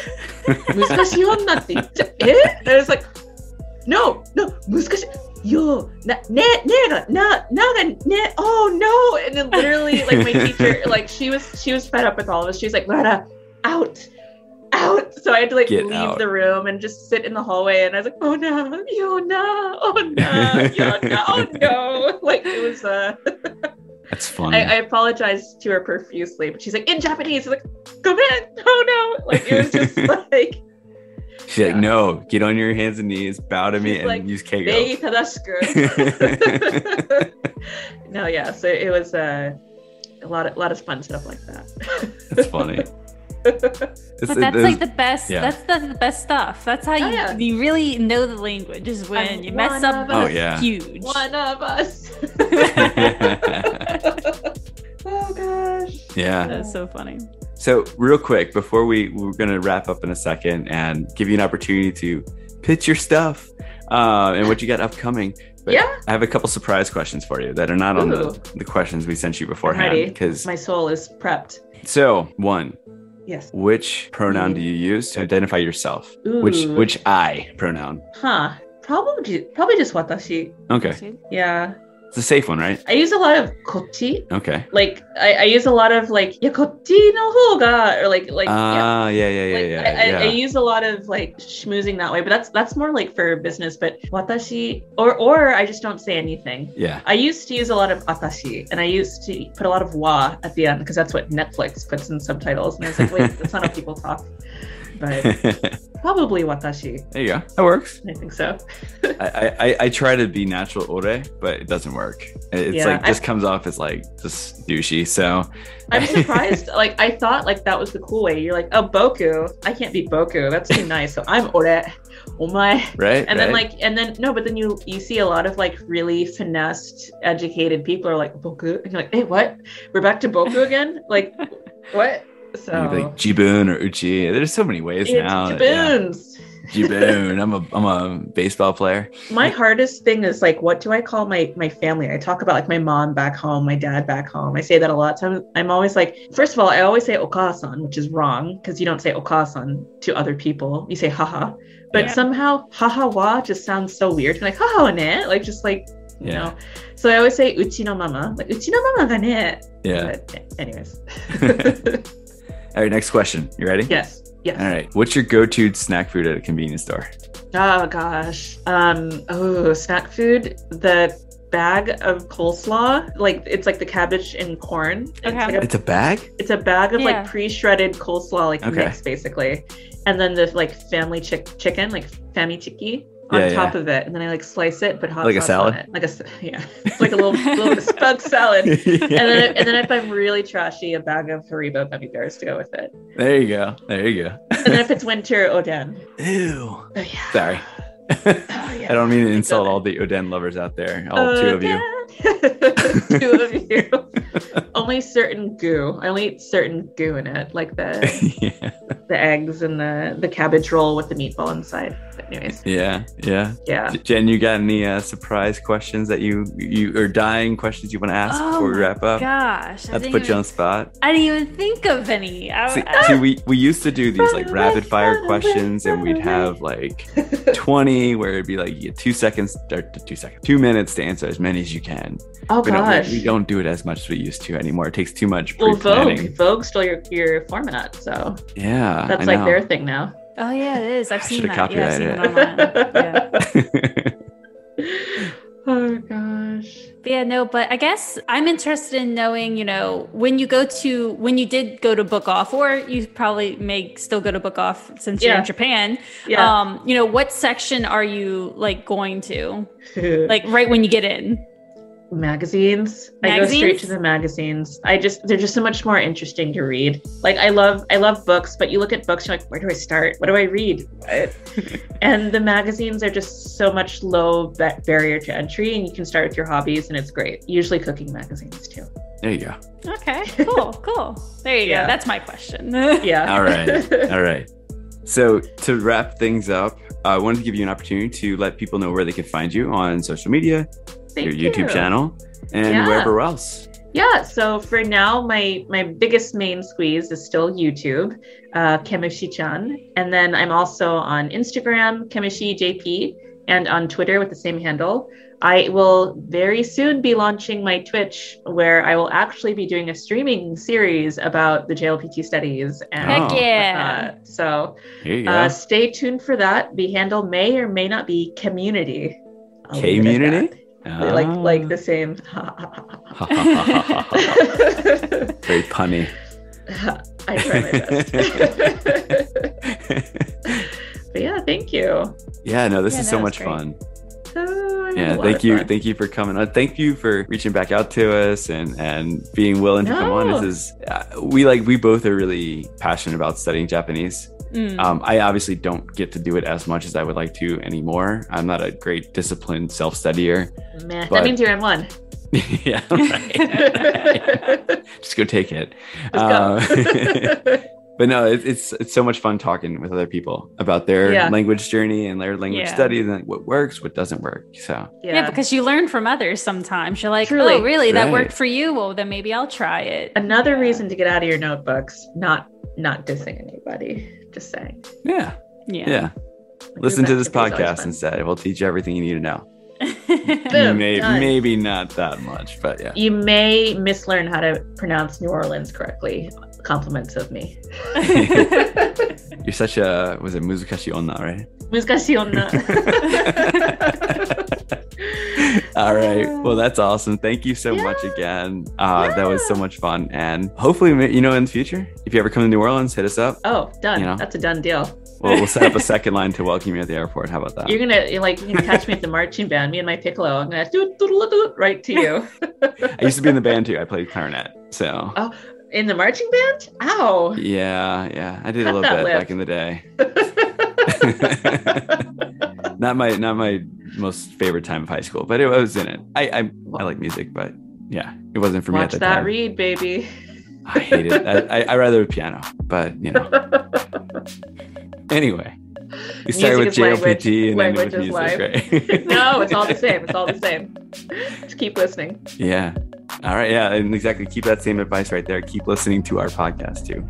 難しいよなって言っちゃえ? And I was like, no, 難しいよなねね oh no. And then literally like my teacher, like she was fed up with all of us. She was like, Loretta, out. So I had to like leave the room and just sit in the hallway, and I was like, oh no, yo no, oh no, yo no, oh no. Like it was That's funny. I apologized to her profusely, but she's like, in Japanese, like, come in, oh no. Like it was just like she's like, no, get on your hands and knees, bow to me, and like, use keigo. No, yeah. So it was a lot of fun stuff like that. That's funny. But that's like the best. Yeah. That's the best stuff. That's how you really know the language is when you mess up. Huge. One of us. Oh gosh. Yeah. That's so funny. So real quick, before we're going to wrap up in a second and give you an opportunity to pitch your stuff and what you got upcoming. But I have a couple surprise questions for you that are not on the questions we sent you beforehand. Because my soul is prepped. So 1, Yes. Which pronoun do you use to identify yourself? Ooh. Which I pronoun? Huh. Probably just watashi. Okay. Yeah. It's a safe one, right? I use a lot of kochi. Okay. Like I use a lot of like kochi no houga, or like yeah. I use a lot of like schmoozing that way, but that's more like for business. But watashi or I just don't say anything. Yeah. I used to use a lot of atashi, and I used to put a lot of wa at the end because that's what Netflix puts in subtitles. And I was like, wait, that's not how people talk. But probably watashi. There you go. That works. I think so. I try to be natural ore, but it doesn't work. It's just comes off as like just douchey. So I'm surprised. Like I thought like that was the cool way. You're like, oh, boku. I can't be boku. That's too nice. So I'm ore. Oh my. Right. And then but then you see a lot of like really finessed, educated people are like boku. And you're like, hey, what? We're back to boku again? Like what? So like jibun or uchi. There's so many ways now. Jibuns. Jibun. I'm a baseball player. My hardest thing is like, what do I call my family? I talk about like my mom back home, my dad back home. I say that a lot of times. I'm always like, first of all, I always say okasan, which is wrong because you don't say okasan to other people. You say haha. But somehow haha wa just sounds so weird. You're like haha wa ne, like just like you know. So I always say uchi no mama, like uchi no mama ga ne. Yeah. But anyways. All right, next question. You ready? Yes. All right. What's your go-to snack food at a convenience store? Oh gosh. Snack food. The bag of coleslaw. Like it's like the cabbage and corn. Okay. It's a bag? It's a bag of like pre-shredded coleslaw, like mix basically. And then the like family chicken, like fami chiki on top of it. And then I like slice it, put hot like sauce a salad? on it. It's like a little spug salad. And then if I'm really trashy, a bag of Haribo gummy bears to go with it. There you go. And then if it's winter, oden. Ew. Oh, yeah. Sorry. I don't mean to insult all the oden lovers out there. All two of you. Two of you. Only certain goo. I only eat certain goo in it, like the eggs and the cabbage roll with the meatball inside. But anyways. Yeah. Jen, you got any surprise questions that you or dying questions you want to ask before we wrap up? Gosh, Not to put you on the spot. I didn't even think of any. See, we used to do these like rapid fire questions, and we'd have like 20 where it'd be like you get 2 minutes to answer as many as you can. Oh gosh, we don't do it as much as we used to anymore. It takes too much pre-planning. Vogue stole your format, so yeah, that's like their thing now. Oh yeah, it is. I've seen that. Copyrighted it. Oh gosh. But I guess I'm interested in knowing, when you did go to book off, or you probably may still go to book off since you're in Japan. Yeah. What section are you like going to? Like right when you get in? Magazines. I go straight to the magazines. They're just so much more interesting to read. Like I love books, but you look at books, you're like, where do I start? What do I read? And the magazines are just so much low barrier to entry, and you can start with your hobbies, and it's great. Usually cooking magazines too. There you go. Okay, cool. There you go. That's my question. Yeah. All right. So to wrap things up, I wanted to give you an opportunity to let people know where they can find you on social media, your YouTube channel, and wherever else. Yeah, so for now, my biggest main squeeze is still YouTube, KemushiChan. And then I'm also on Instagram, KemushiJP, and on Twitter with the same handle. I will very soon be launching my Twitch, where I will actually be doing a streaming series about the JLPT studies. And heck yeah! So here you go. Stay tuned for that. The handle may or may not be Community. Community? Like the same. Very punny. I try my best. But yeah, thank you. Yeah, no, this is so much fun. Thank you for coming on. Thank you for reaching back out to us and being willing to come on. This is we both are really passionate about studying Japanese. I obviously don't get to do it as much as I would like to anymore. I'm not a great disciplined self-studier. Man, that means you're in one. Yeah, right. Just go take it. But no, it's so much fun talking with other people about their language journey and their language studies and what works, what doesn't work. So because you learn from others sometimes. You're like, Truly. oh, really? That worked for you? Well, then maybe I'll try it. Another reason to get out of your notebooks, not not dissing anybody. Just saying. Yeah. Listen to this podcast instead. It will teach you everything you need to know. Boom, maybe not that much, but yeah. You may mislearn how to pronounce New Orleans correctly. Compliments of me. You're such a, was it Muzukashi Onna, right? Muzukashi Onna. All right. Well, that's awesome. Thank you so much again. That was so much fun. And hopefully, in the future, if you ever come to New Orleans, hit us up. Oh, done. That's a done deal. Well, we'll set up a second line to welcome you at the airport. How about that? You can catch me at the marching band, me and my piccolo. I'm gonna do right to you. I used to be in the band too. I played clarinet. So. Oh, in the marching band? Ow. Yeah. I did a little bit back in the day. Not my most favorite time of high school, but I was in it. I like music, but yeah, it wasn't for me at the time. Watch that read, baby. I hate it. I rather piano, but Anyway, we started with JLPT and ended with music, right? No, it's all the same. It's all the same. Just keep listening. Yeah. All right. Yeah. And exactly. Keep that same advice right there. Keep listening to our podcast too.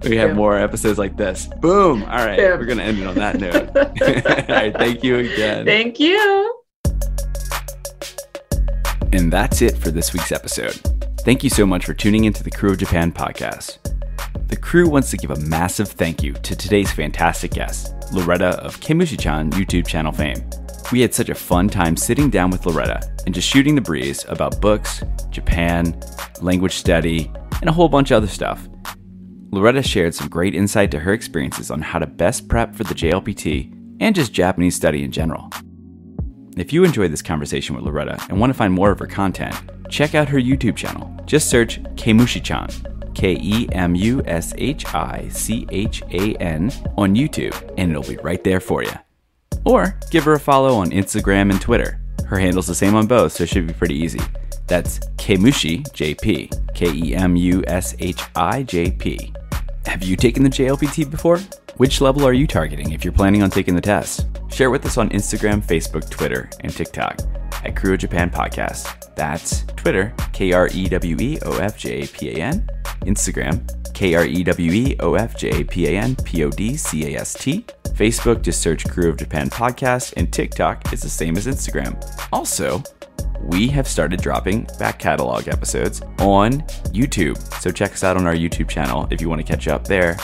We have more episodes like this. Boom. All right. Boom. We're going to end it on that note. All right. Thank you again. Thank you. And that's it for this week's episode. Thank you so much for tuning into the Krewe of Japan podcast. The crew wants to give a massive thank you to today's fantastic guest, Loretta of KemushiChan YouTube channel fame. We had such a fun time sitting down with Loretta and just shooting the breeze about books, Japan, language study, and a whole bunch of other stuff. Loretta shared some great insight to her experiences on how to best prep for the JLPT and just Japanese study in general. If you enjoyed this conversation with Loretta and want to find more of her content, check out her YouTube channel. Just search KemushiChan. KemushiChan on YouTube, and it'll be right there for you. Or give her a follow on Instagram and Twitter. Her handle's the same on both, so it should be pretty easy. That's KemushiJP. KemushiJP. Have you taken the JLPT before? Which level are you targeting if you're planning on taking the test? Share with us on Instagram, Facebook, Twitter, and TikTok at Krewe of Japan Podcast. That's Twitter, KreweofJapan, Instagram, KreweofJapan PODCAST. Facebook, just search Krewe of Japan Podcast, and TikTok is the same as Instagram. Also, we have started dropping back catalog episodes on YouTube. So check us out on our YouTube channel if you want to catch up there,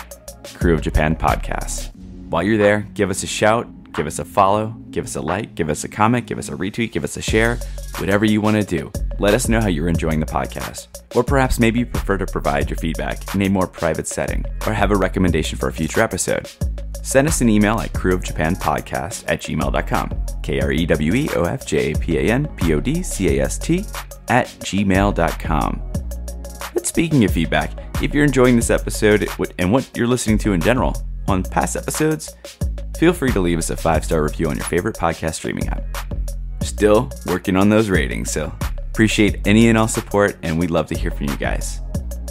Krewe of Japan Podcast. While you're there, give us a shout, give us a follow, give us a like, give us a comment, give us a retweet, give us a share, whatever you want to do. Let us know how you're enjoying the podcast. Or perhaps maybe you prefer to provide your feedback in a more private setting or have a recommendation for a future episode. Send us an email at kreweofjapanpodcast@gmail.com. KreweofJapanPodcast@gmail.com. But speaking of feedback, if you're enjoying this episode and what you're listening to in general on past episodes, feel free to leave us a 5-star review on your favorite podcast streaming app. Still working on those ratings, so appreciate any and all support, and we'd love to hear from you guys.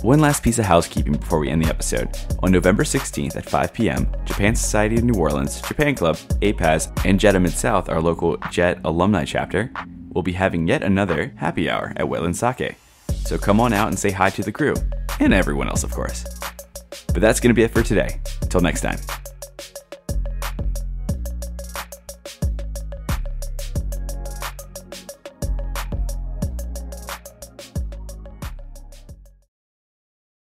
One last piece of housekeeping before we end the episode. On November 16th at 5 p.m., Japan Society of New Orleans, Japan Club, APAS, and JETA Mid-South, our local JET alumni chapter, will be having yet another happy hour at Wetland Sake. So come on out and say hi to the crew, and everyone else, of course. But that's going to be it for today. Until next time.